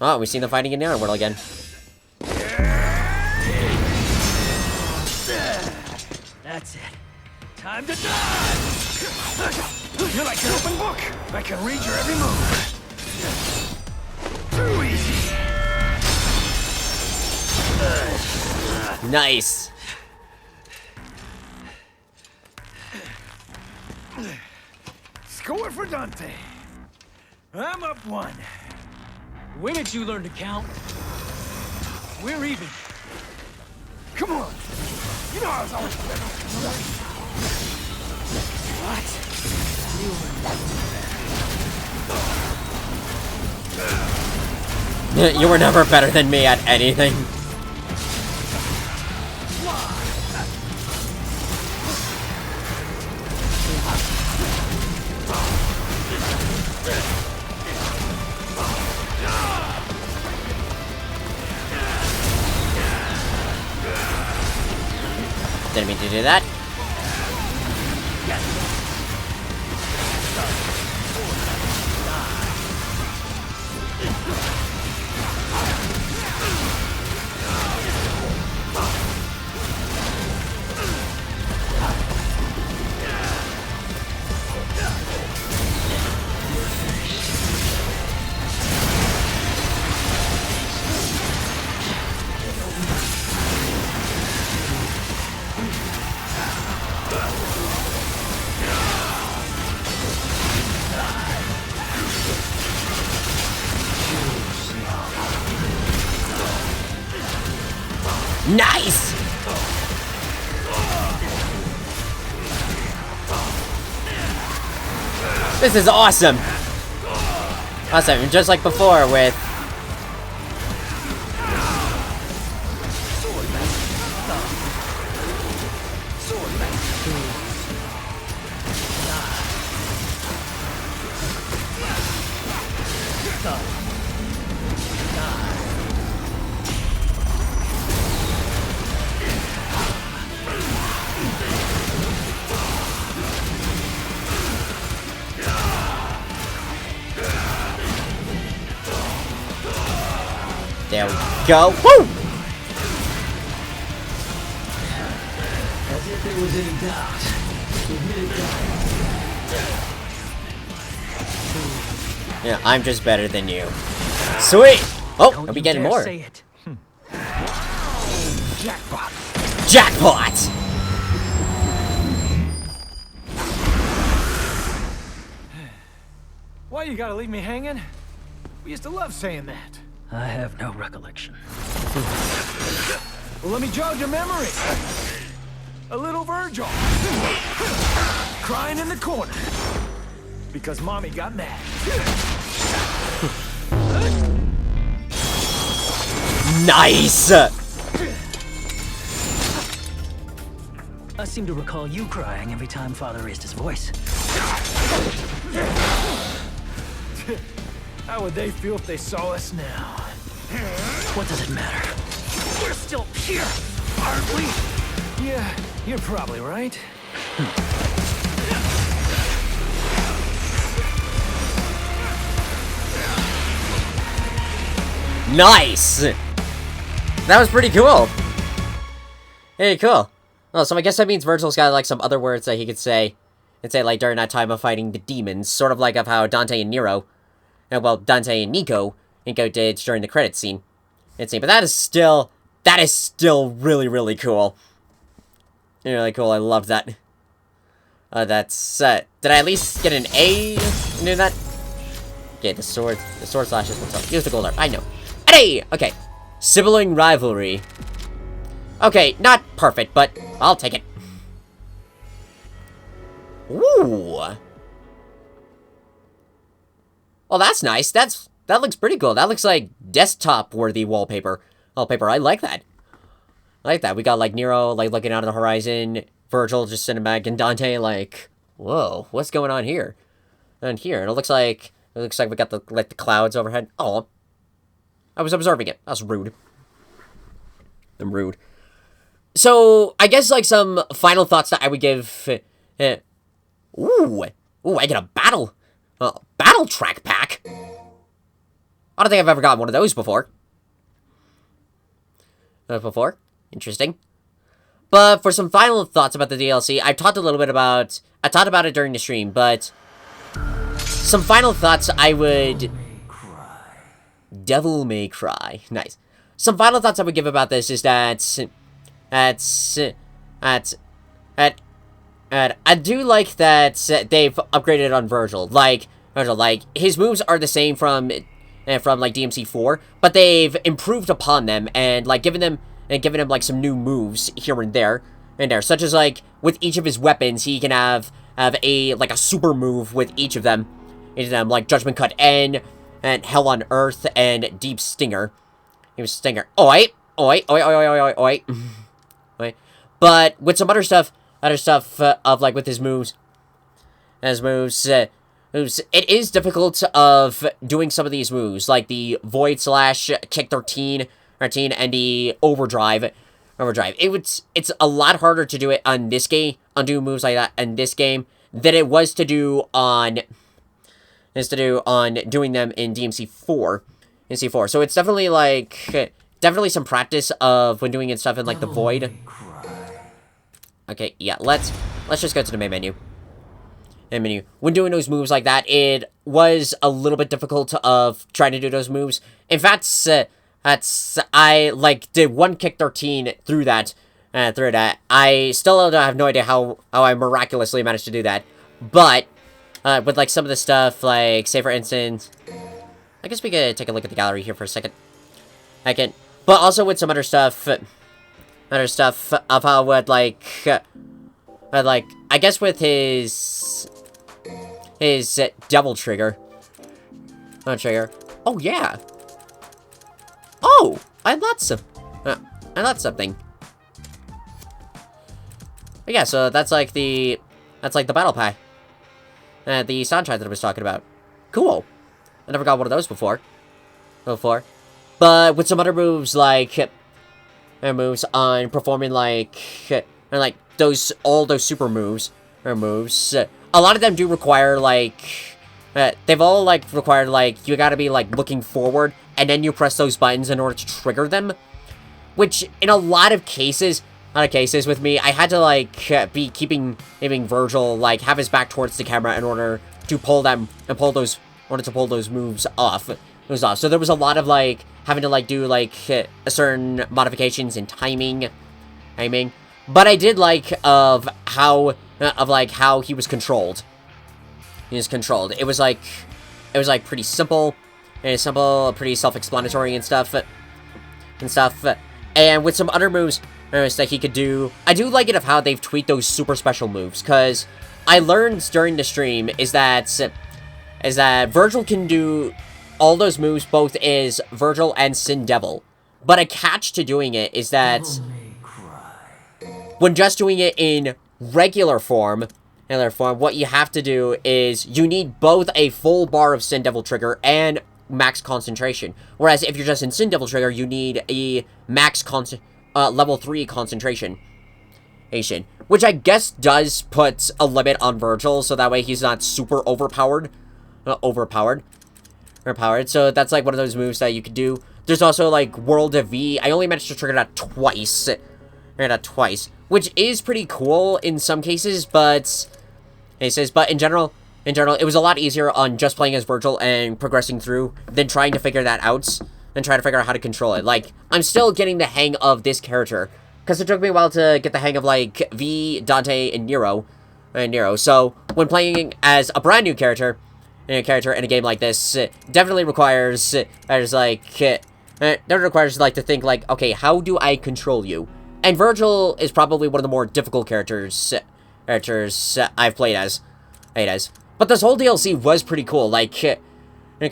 Oh, we've seen them fighting in the underworld again. That's it. Time to die! You're like an open book. I can read your every move. Too easy. Nice. Score for Dante. I'm up 1. When did you learn to count? We're even. Come on. You know I was always better. What? You were never better than me at anything. Didn't mean to do that. Nice! This is awesome! Awesome, just like before with... There we go. Woo! As if there was any doubt. Yeah, I'm just better than you. Sweet! Oh, are we getting more? Say it. Jackpot. Jackpot! Why you gotta leave me hanging? We used to love saying that. I have no recollection. Well, let me jog your memory. A little Vergil. Crying in the corner. Because mommy got mad. Nice! I seem to recall you crying every time Father raised his voice. How would they feel if they saw us now? What does it matter? We're still here, aren't we? Yeah, you're probably right. Nice! That was pretty cool. Hey, cool. Oh, so I guess that means Vergil's got, like, some other words that he could say. And say, like, during that time of fighting the demons. Sort of like of how Dante and Nero... well, Dante and Nico did during the credits scene. But that is still really, really cool. Really cool, I love that. That's, did I at least get an A in doing that? Okay, the sword slashes, what's up? Use the gold art, I know. An A! Okay. Sibling rivalry. Okay, not perfect, but I'll take it. Ooh. Oh, that's nice. That looks pretty cool. That looks like desktop-worthy wallpaper. I like that. I like that. We got, like, Nero, like, looking out on the horizon. Vergil just sitting back, and Dante, like, whoa, what's going on here? And here, and it looks like we got the, like, the clouds overhead. Oh, I was observing it. That's rude. I'm rude. So, I guess, like, some final thoughts that I would give... Ooh, I get a battle track pack. I don't think I've ever gotten one of those before. Interesting. But for some final thoughts about the DLC, I talked about it during the stream, but some final thoughts I would... Devil May Cry. Nice. Some final thoughts I would give about this is that... I do like that they've upgraded on Vergil. Like, his moves are the same from like, DMC4, but they've improved upon them, and, like, given him, like, some new moves here and there, such as, like, with each of his weapons, he can have a super move with each of them, like, Judgment Cut N, and Hell on Earth, and Deep Stinger. He was Stinger. Oi! Oi! Oi! Oi! Oi! Oi! Oi! Oi. But with some other stuff of, like, with his moves. It is difficult of doing some of these moves, like the Void Slash, Kick 13, and the Overdrive. It's a lot harder to do it on this game, undo moves like that in this game, than it was to do on doing them in DMC4. So it's definitely like some practice of when doing stuff in like the Void. Okay, yeah, let's just go to the main menu. When doing those moves like that, it was a little bit difficult of trying to do those moves. In fact, I like did one Kick 13 through that. I still have no idea how I miraculously managed to do that. But with like some of the stuff, like say for instance, I guess we could take a look at the gallery here for a second. But also with some other stuff of how like I guess with his Devil Trigger. Oh yeah. Oh, I unlocked something. But yeah, so that's like the battle pack. The soundtrack that I was talking about. Cool. I never got one of those before. But with some other moves like moves on performing like all those super moves a lot of them do require like they've all like required like you gotta be like looking forward and then you press those buttons in order to trigger them, which in a lot of cases with me I had to like be keeping Vergil like have his back towards the camera in order to pull those moves off. So there was a lot of like having to like do like certain modifications in timing. But I did like of how he was controlled. It was like pretty simple, pretty self-explanatory and stuff. And with some other moves that he could do, I do like it of how they've tweaked those super special moves. Cause I learned during the stream is that Vergil can do all those moves both as Vergil and Sin Devil. But a catch to doing it is that when just doing it in regular form, what you have to do is you need both a full bar of Sin Devil Trigger and max concentration. Whereas if you're just in Sin Devil Trigger, you need a max level 3 concentration. Which I guess does put a limit on Vergil, so that way he's not super overpowered. So that's like one of those moves that you could do. There's also like World of V. I only managed to trigger that twice. Which is pretty cool in some cases, but in general, it was a lot easier on just playing as Vergil and progressing through than trying to figure that out and trying to figure out how to control it. Like, I'm still getting the hang of this character, because it took me a while to get the hang of, like, V, Dante, and Nero. So, when playing as a brand new character in a game like this, it definitely requires, to think, like, okay, how do I control you? And Vergil is probably one of the more difficult characters I've played as. But this whole DLC was pretty cool. Like, we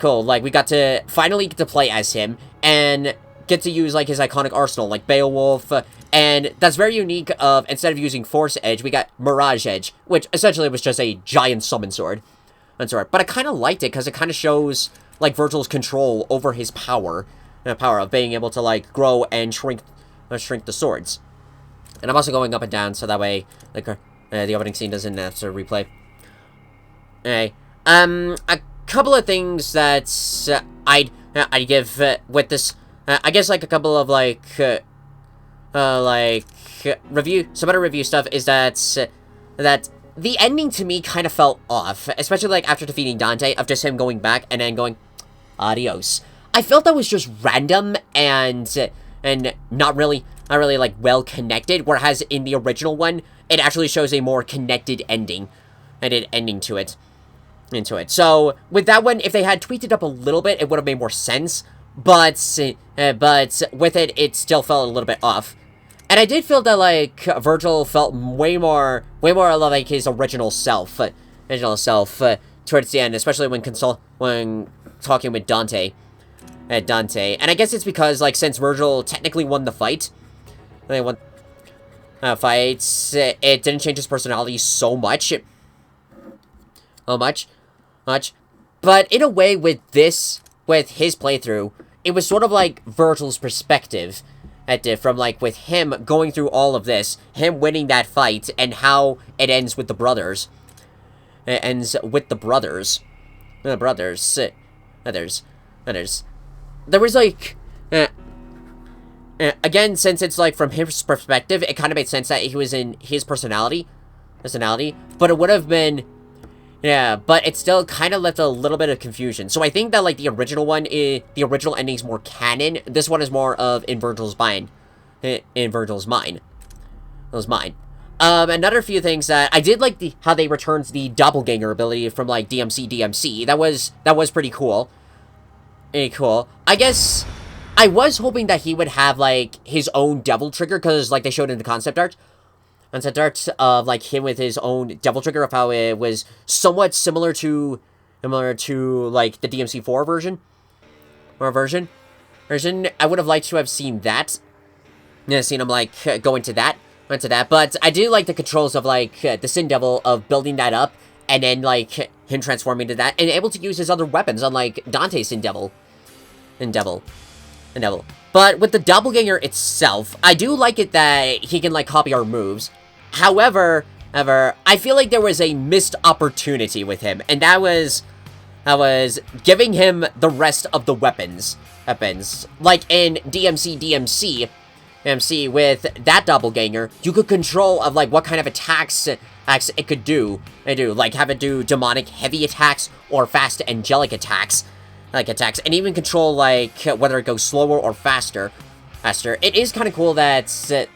got to finally get to play as him and get to use, like, his iconic arsenal, like Beowulf. And that's very unique of, instead of using Force Edge, we got Mirage Edge, which essentially was just a giant summon sword. But I kind of liked it because it kind of shows, like, Vergil's control over his power of being able to, like, grow and shrink the swords. And I'm also going up and down, so that way, like, the opening scene doesn't have to replay. Okay. A couple of things that I'd give with this. I guess like a couple of like some other review stuff is that the ending to me kind of felt off, especially like after defeating Dante, of just him going back and then going adios. I felt that was just random and not really like well connected, whereas in the original one it actually shows a more connected ending to it. So with that one, if they had tweaked it up a little bit, it would have made more sense. But with it, it still felt a little bit off. And I did feel that like Vergil felt way more like his original self towards the end, especially when talking with Dante. And I guess it's because, like, since Vergil technically won the fight, they won fights, it didn't change his personality so much. Much. But in a way, with his playthrough, it was sort of like Vergil's perspective, from, like, with him going through all of this, him winning that fight, and how it ends with the brothers. It ends with the brothers. There was, like, again, since it's, like, from his perspective, it kind of made sense that he was in his personality, but it would have been, yeah, but it still kind of left a little bit of confusion. So I think that, like, the original ending's more canon. This one is more of in Vergil's mind. Another few things that I did like how they returned the doppelganger ability from, like, DMC. That was pretty cool. Cool. I guess I was hoping that he would have, like, his own devil trigger, because, like, they showed in the concept art of, like, him with his own devil trigger, of how it was somewhat similar to like, the DMC4 version. I would have liked to have seen that. Yeah, seen him, like, go into that. But I do like the controls of, like, the Sin Devil, of building that up, and then, like, him transforming into that, and able to use his other weapons, unlike Dante's Sin Devil. But with the doppelganger itself, I do like it that he can, like, copy our moves. However, I feel like there was a missed opportunity with him, and that was giving him the rest of the weapons. Like in DMC, with that doppelganger, you could control of, like, what kind of attacks it could do. Like, have it do demonic heavy attacks or fast angelic attacks. And even control, like, whether it goes slower or faster. It is kind of cool that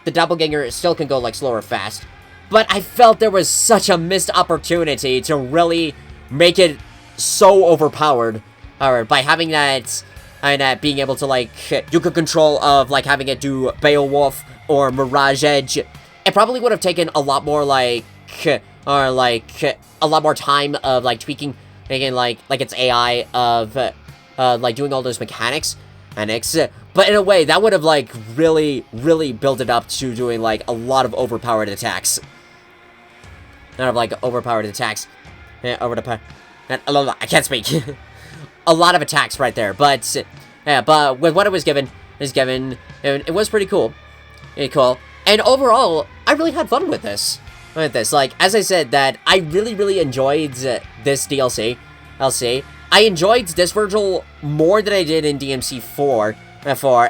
the doppelganger still can go, like, slower or fast. But I felt there was such a missed opportunity to really make it so overpowered. By having that, being able to, like, you could control of, like, having it do Beowulf or Mirage Edge. It probably would have taken a lot more, like, a lot more time of, like, tweaking, making, like its AI of, like, doing all those mechanics. But in a way, that would have, like, really, really built it up to doing, like, a lot of overpowered attacks. I can't speak. A lot of attacks right there, but with what it was given, it was pretty cool. And overall, I really had fun with this. Like, as I said, that I really, really enjoyed this DLC. I enjoyed this Vergil more than I did in DMC4,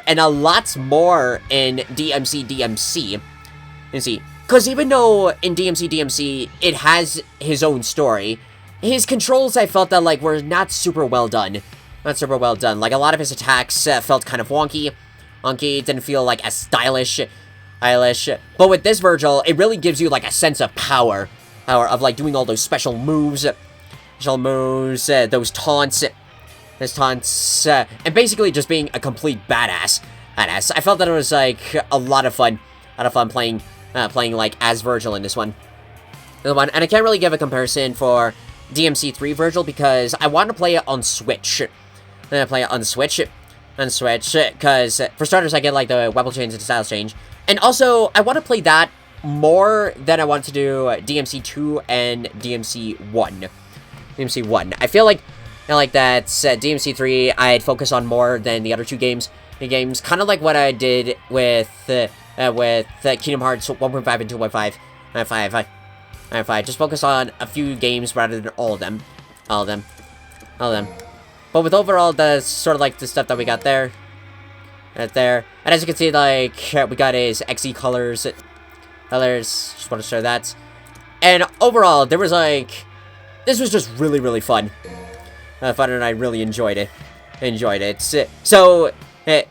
and a lot more in DMC. Because even though in DMC, it has his own story, his controls, I felt that, like, were not super well done. Like, a lot of his attacks felt kind of wonky. Didn't feel, like, as stylish. But with this Vergil, it really gives you, like, a sense of power of, like, doing all those special moves. Those taunts. And basically just being a complete badass. I felt that it was, like, a lot of fun playing, like, as Vergil in this one. And I can't really give a comparison for DMC3 Vergil because I want to play it on Switch. Because, for starters, I get, like, the weapon change and the style change. And also, I want to play that more than I want to do DMC2 and DMC1. I feel like that DMC3 I'd focus on more than the other two games. Kind of like what I did with Kingdom Hearts 1.5 and 2.5. Just focus on a few games rather than all of them. But with overall, the sort of like the stuff that we got there. And as you can see, like, we got his XE colors. Just want to show that. And overall, there was, like, this was just really, really fun. And I really enjoyed it. Enjoyed it. And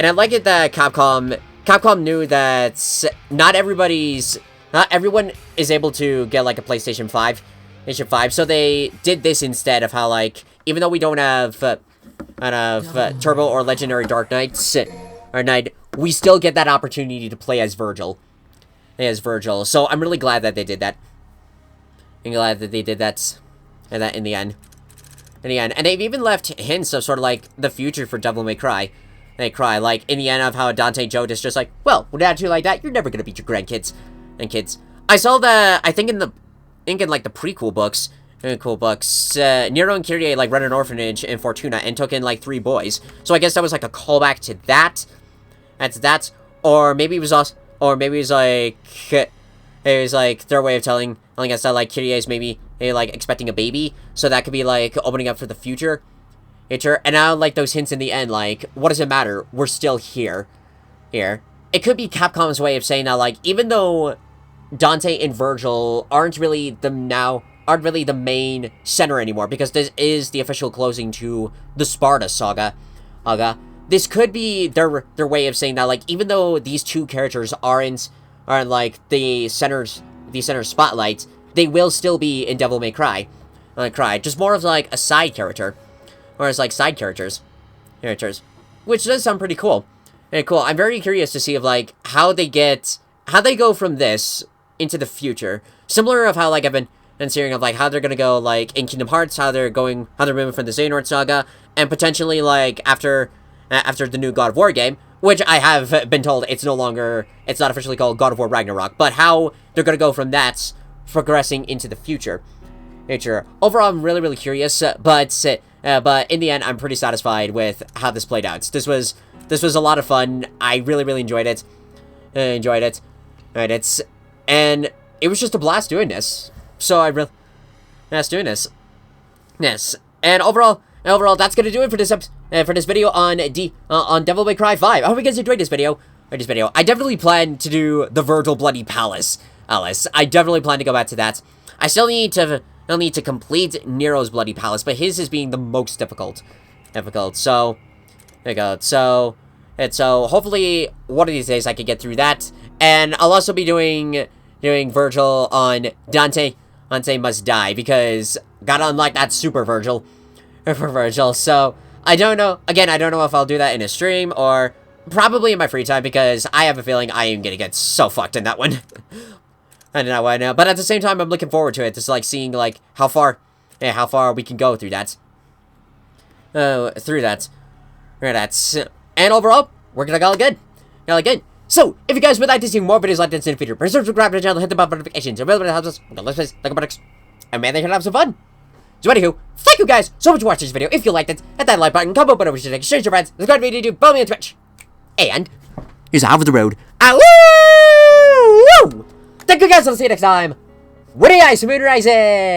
I like it that Capcom knew that not everyone is able to get, like, a PlayStation 5. So they did this instead of how, like, even though we don't have Turbo or Legendary Dark Knights, we still get that opportunity to play as Vergil. So I'm really glad that they did that. I'm glad that they did that. And that in the end. in the end. And they've even left hints of sort of like the future for Devil May Cry. They cry, like, in the end of how Dante Joe is just like, well, with an attitude like that, you're never gonna beat your grandkids and kids. I saw that, I think in like the prequel books, Nero and Kyrie like run an orphanage in Fortuna and took in like 3 boys. So I guess that was like a callback to that. That's that. Or maybe it was also, or maybe it was like their way of telling us that like Kyrie is maybe like expecting a baby, so that could be like opening up for the future. And now like those hints in the end, like, what does it matter? We're still here. It could be Capcom's way of saying that, like, even though Dante and Vergil aren't really the main center anymore, because this is the official closing to the Sparta saga. This could be their way of saying that, like, even though these 2 characters aren't like the center spotlight, they will still be in Devil May Cry. Just more of like a side character. Or as like side characters, which does sound pretty cool. I'm very curious to see of like how they go from this into the future. Similar of how like I've been seeing of like how they're gonna go like in Kingdom Hearts, how they're moving from the Xehanort saga, and potentially like after the new God of War game, which I have been told it's not officially called God of War Ragnarok, but how they're gonna go from that progressing into the future. Overall, I'm really, really curious, but in the end, I'm pretty satisfied with how this played out. This was a lot of fun. I really, really enjoyed it. And it was just a blast doing this. So I really, blast doing this. Yes, and overall, that's gonna do it for this video on Devil May Cry 5. I hope you guys enjoyed this video. I definitely plan to do the Vergil Bloody Palace. I definitely plan to go back to that. I still need to complete Nero's Bloody Palace, but his is being the most difficult. So, there you go. So hopefully one of these days I can get through that. And I'll also be doing Vergil on Dante Must Die, because gotta unlock that super Vergil. So, I don't know. Again, I don't know if I'll do that in a stream or probably in my free time, because I have a feeling I am gonna get so fucked in that one. I don't know why now, but at the same time, I'm looking forward to it. Just like seeing like how far we can go through that. And overall, we're gonna go good. So, if you guys would like to see more videos like this in the future, please subscribe to the channel, hit the bell notifications. It really helps us. Let's play like a buttocks, and man, they can have some fun. So anywho, thank you guys so much for watching this video. If you liked it, hit that like button, comment below, share your friends, subscribe to the video, follow me on Twitch, and here's out of the road. Thank you guys, I'll see you next time. What do you guys, Moon Rising?